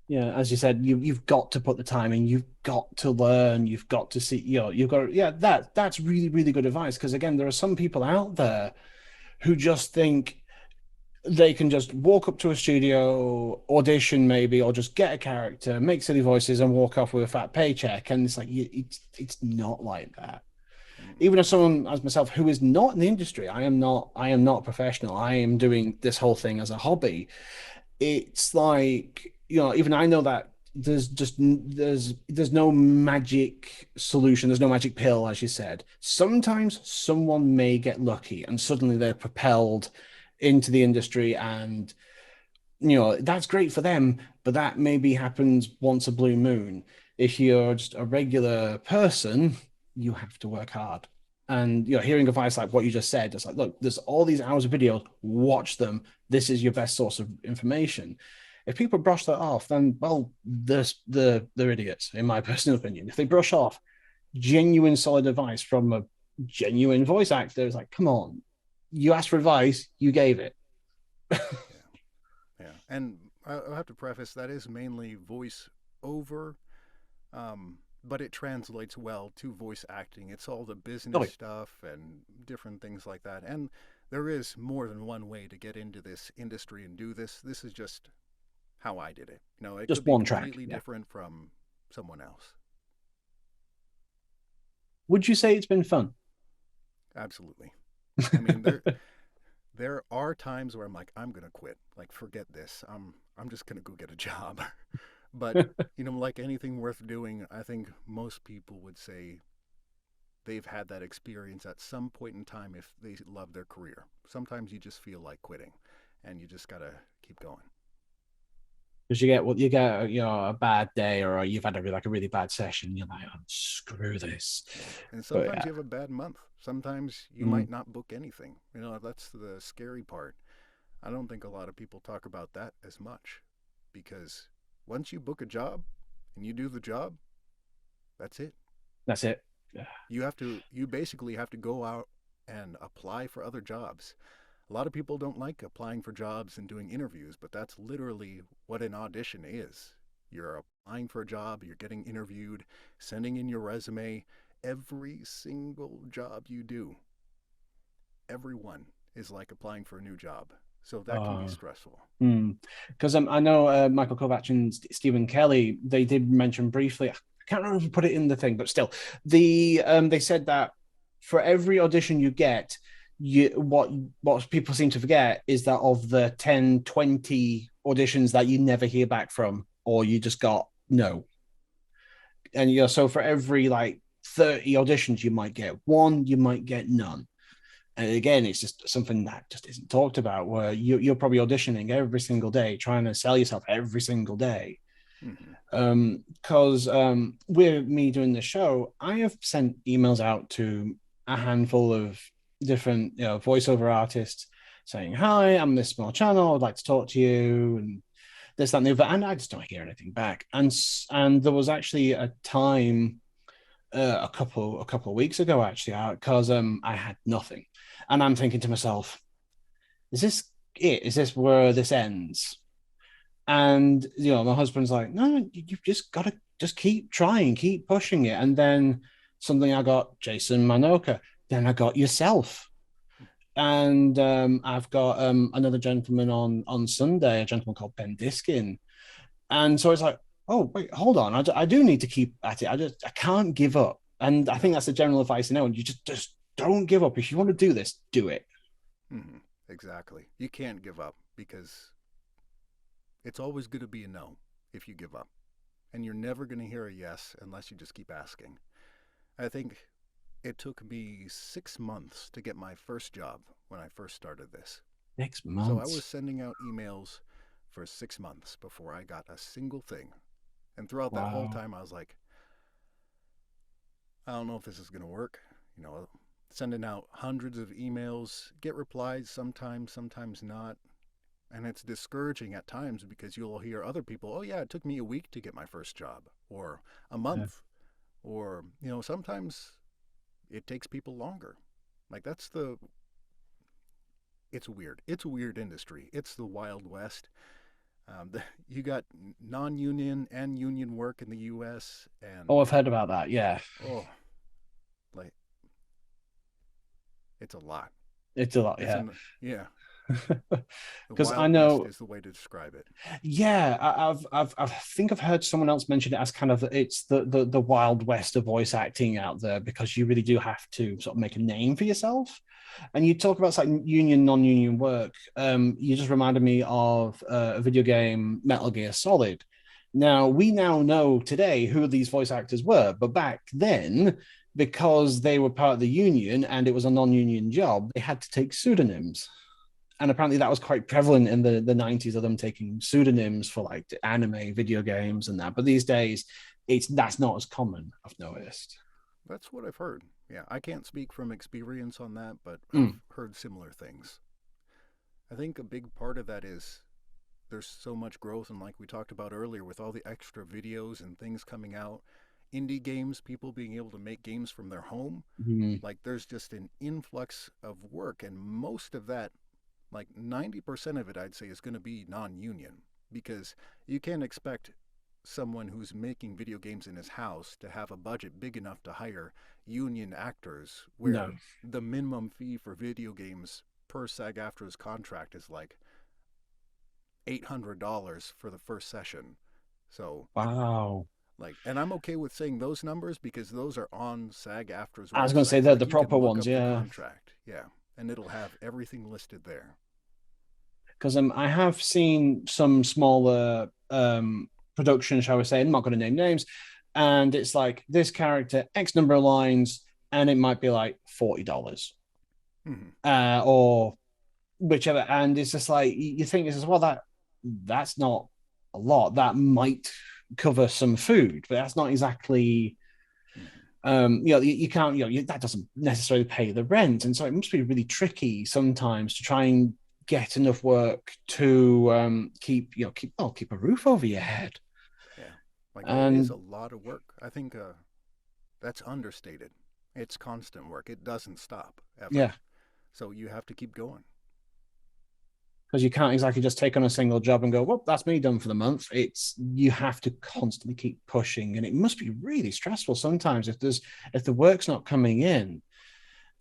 Yeah, as you said, you've got to put the time in. You've got to learn. You've got to see. You've got. Yeah, that's really really good advice. Because again, there are some people out there who just think they can just walk up to a studio, audition maybe, or just get a character, make silly voices, and walk off with a fat paycheck. And it's like it's not like that. Mm-mm. Even as someone as myself who is not in the industry, I am not a professional. I am doing this whole thing as a hobby. It's like, even I know that there's no magic solution, there's no magic pill, as you said. Sometimes someone may get lucky and suddenly they're propelled into the industry, and that's great for them, but that maybe happens once a blue moon. If you're just a regular person, you have to work hard. And hearing advice like what you just said, it's like, look, there's all these hours of videos, watch them. This is your best source of information. If people brush that off, then well, they're idiots, in my personal opinion. If they brush off genuine solid advice from a genuine voice actor, it's like, come on, you asked for advice, you gave it. Yeah, yeah. And I'll have to preface that is mainly voice over, but it translates well to voice acting. It's all the Oh, business stuff and different things like that. And there is more than one way to get into this industry and do this. This is just how I did it. It just could be one track. completely Yeah. different from someone else. Would you say it's been fun? Absolutely. I mean, there are times where I'm like, I'm gonna quit. Like, forget this. I'm just gonna go get a job. But like anything worth doing, I think most people would say they've had that experience at some point in time if they love their career. Sometimes you just feel like quitting, and you just gotta keep going. because you get what you get, a bad day or you've had a really bad session. You're like, oh, screw this. Yeah. And But sometimes you have a bad month. Sometimes you mm, might not book anything. That's the scary part. I don't think a lot of people talk about that as much because once you book a job and you do the job, that's it. that's it. You basically have to go out and apply for other jobs. A lot of people don't like applying for jobs and doing interviews, but that's literally what an audition is. You're applying for a job, you're getting interviewed, sending in your resume. Every single job you do, everyone is like applying for a new job. So that can be Uh, stressful. Because I know Michael Kovac and Stephen Kelly, they did mention briefly. I can't remember if we put it in the thing, but still, they said that for every audition you get, what people seem to forget is that of the 10, 20 auditions that you never hear back from, or you just got no. And so for every like 30 auditions, you might get one, you might get none. And again, it's just something that just isn't talked about. Where you're probably auditioning every single day, trying to sell yourself every single day. Mm-hmm. Because with me doing the show, I have sent emails out to a handful of different voiceover artists saying, "Hi, I'm this small channel. I'd like to talk to you," and this, that, and the other. And I just don't hear anything back. And there was actually a time a couple of weeks ago actually because I had nothing, and I'm thinking to myself, is this it? Is this where this ends? And my husband's like, no, you've just got to just keep trying, keep pushing it. And then something, I got Jason Manoka, then I got yourself, and I've got another gentleman on Sunday, a gentleman called Ben Diskin. And so it's like, oh wait, hold on, I do need to keep at it. I can't give up. And I think No. that's the general advice you know. And you just don't give up. If you want to do this, do it. Mm-hmm. Exactly. You can't give up because it's always going to be a no if you give up. And you're never going to hear a yes unless you just keep asking. I think it took me 6 months to get my first job when I first started this. Next So I was month. sending out emails for 6 months before I got a single thing. And throughout that whole Wow. time, I was like, I don't know if this is going to work. You know, sending out hundreds of emails, get replies sometimes, sometimes not. And it's discouraging at times because you'll hear other people, oh, yeah, it took me a week to get my first job, or a Yeah. month, or, sometimes it takes people longer. Like, it's weird. It's a weird industry. It's the Wild West. You got non union and union work in the US, and, Oh, I've heard about that. Yeah, oh, like, it's a lot. it's a lot. It's Yeah, an, yeah, the because I Wild West know. is the way to describe it. Yeah, I think I've heard someone else mention it as kind of it's the Wild West of voice acting out there, because you really do have to sort of make a name for yourself. And you talk about like union, non-union work. You just reminded me of a video game, Metal Gear Solid. Now we now know today who these voice actors were, but back then, because they were part of the union and it was a non-union job, they had to take pseudonyms. And apparently that was quite prevalent in the 90s of them taking pseudonyms for like anime, video games, and that. But these days, that's not as common, I've noticed. That's what I've heard. Yeah, I can't speak from experience on that, but I've Mm. heard similar things. I think a big part of that is there's so much growth, and like we talked about earlier, with all the extra videos and things coming out, indie games, people being able to make games from their home, Mm. like there's just an influx of work, and most of that, like 90% of it, I'd say, is going to be non union because you can't expect someone who's making video games in his house to have a budget big enough to hire union actors No. where the minimum fee for video games per SAG AFTRA's contract is like $800 for the first session. So, Wow. like, and I'm okay with saying those numbers because those are on SAG AFTRA's I was going to say website. they're the Like, you can proper look ones, up the yeah. contract. Yeah. And it'll have everything listed there. Because I have seen some smaller productions, shall we say, I'm not going to name names, and it's like this character, X number of lines, and it might be like $40, Mm-hmm. or whichever. And it's just like you think it's just, well, that's not. a lot, that might cover some food, but that's not exactly Hmm. you can't, that doesn't necessarily pay the rent. And so it must be really tricky sometimes to try and get enough work to keep a roof over your head. Yeah. Like it is a And lot of work. I think that's understated. It's constant work. It doesn't stop ever. yeah, So you have to keep going. because you can't exactly just take on a single job and go, well, that's me done for the month. It's you have to constantly keep pushing, and it must be really stressful sometimes if the work's not coming in,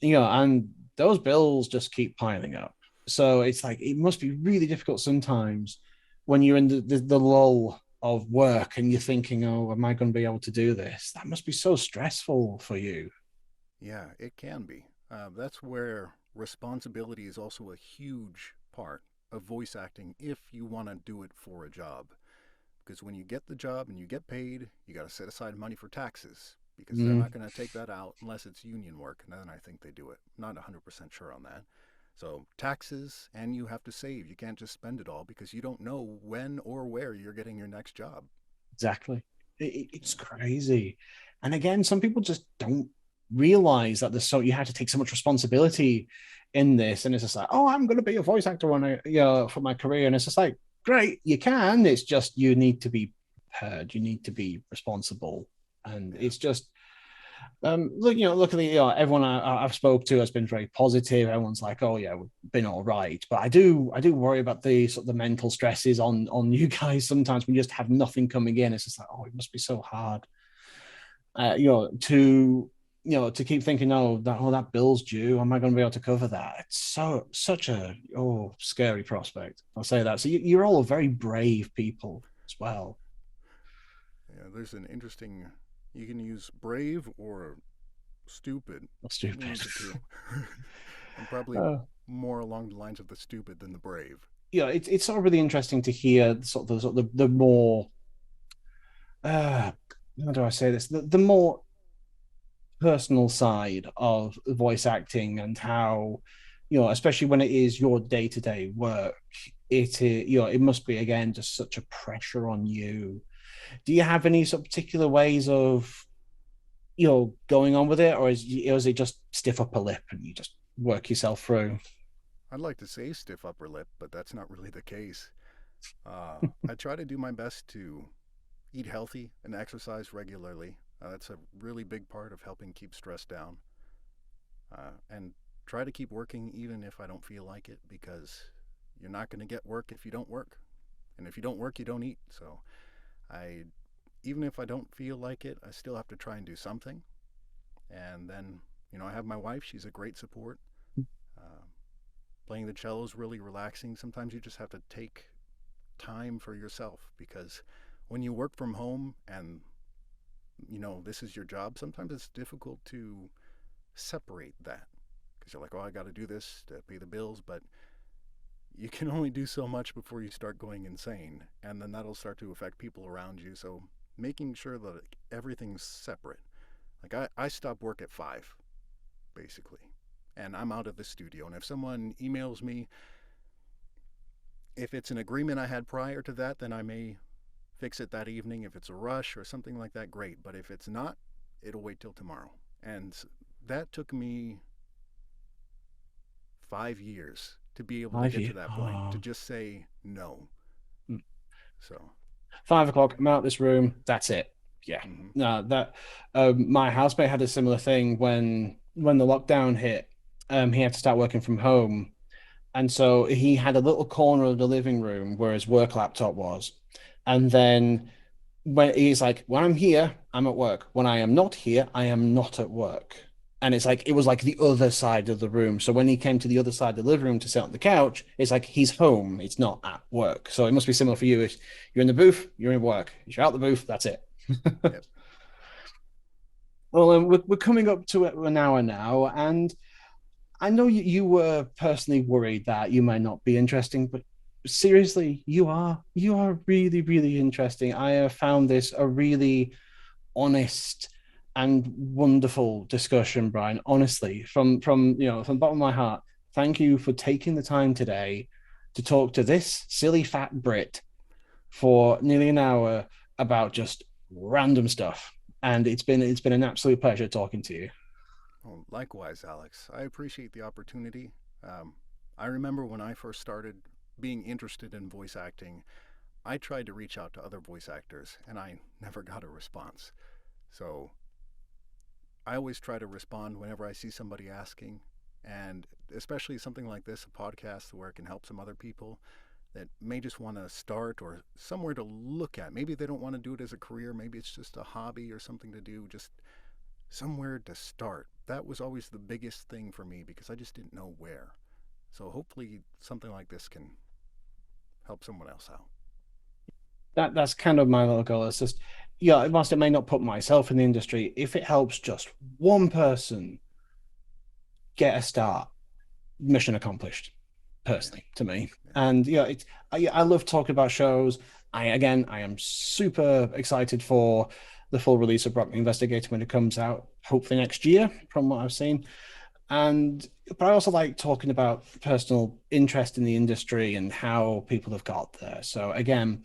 and those bills just keep piling up. So it's like it must be really difficult sometimes when you're in the lull of work and you're thinking, oh, am I going to be able to do this? That must be so stressful for you. Yeah, it can be. That's where responsibility is also a huge part of voice acting if you want to do it for a job. Because when you get the job and you get paid, you got to set aside money for taxes because they're not Mm, going to take that out unless it's union work. And then I think they do it. Not 100% sure on that. So taxes, and you have to save. You can't just spend it all because you don't know when or where you're getting your next job. exactly. It's Yeah. crazy. And again, some people just don't realize that there's so you have to take so much responsibility in this. And it's just like, oh, I'm going to be a voice actor when for my career. And it's just like, great, you can. It's just you need to be prepared. You need to be responsible. And Yeah. it's just luckily, everyone I've spoke to has been very positive. Everyone's like, "Oh yeah, we've been all right." But I do worry about the sort of the mental stresses on you guys. Sometimes when you just have nothing coming in, it's just like, "Oh, it must be so hard." To keep thinking, "Oh, that bill's due. Am I going to be able to cover that?" It's such a scary prospect. I'll say that. So you're all very brave people as well. Yeah. There's an interesting. You can use brave or stupid. Not Any stupid. of the two. I'm probably uh, more along the lines of the stupid than the brave. it's sort of really interesting to hear the more how do I say this? The more personal side of voice acting and how, especially when it is your day to day work, it must be again just such a pressure on you. Do you have any sort of particular ways of, going on with it, or is it just stiff upper lip and you just work yourself through? I'd like to say stiff upper lip, but that's not really the case. I try to do my best to eat healthy and exercise regularly. That's a really big part of helping keep stress down. And try to keep working even if I don't feel like it because you're not going to get work if you don't work. And if you don't work, you don't eat. So I, even if I don't feel like it, I still have to try and do something. And then, I have my wife. She's a great support. Uh, Playing the cello is really relaxing. Sometimes you just have to take time for yourself because when you work from home and this is your job, sometimes it's difficult to separate that because you're like, oh, I got to do this to pay the bills, but you can only do so much before you start going insane, and then that'll start to affect people around you. So making sure that everything's separate. Like I stop work at 5 basically, and I'm out of the studio. And if someone emails me, if it's an agreement I had prior to that, then I may fix it that evening. If it's a rush or something like that, great. But if it's not, it'll wait till tomorrow. And that took me 5 years to be able to Have get you? to that point, to Oh. just say no. So, 5 o'clock, I'm out this room. That's it. Yeah. mm-hmm. No, that my housemate had a similar thing when the lockdown hit. He had to start working from home, and so he had a little corner of the living room where his work laptop was, and then when he's like, when I'm here, I'm at work. When I am not here, I am not at work. And it's like it was like the other side of the room. So when he came to the other side of the living room to sit on the couch, it's like he's home. It's not at work. So it must be similar for you. If you're in the booth, you're in work. If you're out the booth, that's it. Yep. Well, we're coming up to an hour now, and I know you were personally worried that you might not be interesting, but seriously, you are really really interesting. I have found this a really honest and wonderful discussion, Bryan. Honestly, from the bottom of my heart, thank you for taking the time today to talk to this silly fat Brit. for nearly an hour about just random stuff. And it's been an absolute pleasure talking to you. Well, likewise, Alex. I appreciate the opportunity. Um, I remember when I first started being interested in voice acting, I tried to reach out to other voice actors and I never got a response. So I always try to respond whenever I see somebody asking, and especially something like this, a podcast where it can help some other people that may just want to start or somewhere to look at. Maybe they don't want to do it as a career, maybe it's just a hobby or something to do, just somewhere to start. That was always the biggest thing for me because I just didn't know where. So hopefully something like this can help someone else out. That's kind of my little goal. It's just, yeah, whilst it may not put myself in the industry, if it helps just one person get a start, mission accomplished. Yeah, Personally, to me, yeah. and yeah, I love talking about shows. I am super excited for the full release of Brok The Investigator when it comes out, hopefully next year, from what I've seen. And but I also like talking about personal interest in the industry and how people have got there. So again,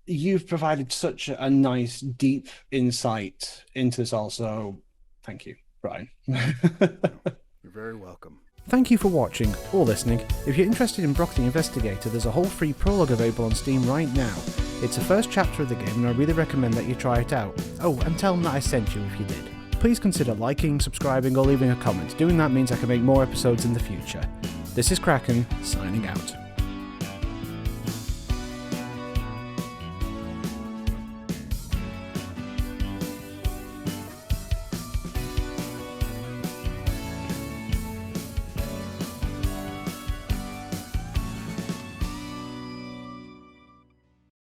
you've provided such a nice, deep insight into this also. Thank you, Bryan. No, you're very welcome. Thank you for watching or listening. If you're interested in Brok The Investigator, there's a whole free prologue available on Steam right now. It's the first chapter of the game and I really recommend that you try it out. Oh, and tell them that I sent you if you did. Please consider liking, subscribing or leaving a comment. Doing that means I can make more episodes in the future. This is Kraken, signing out.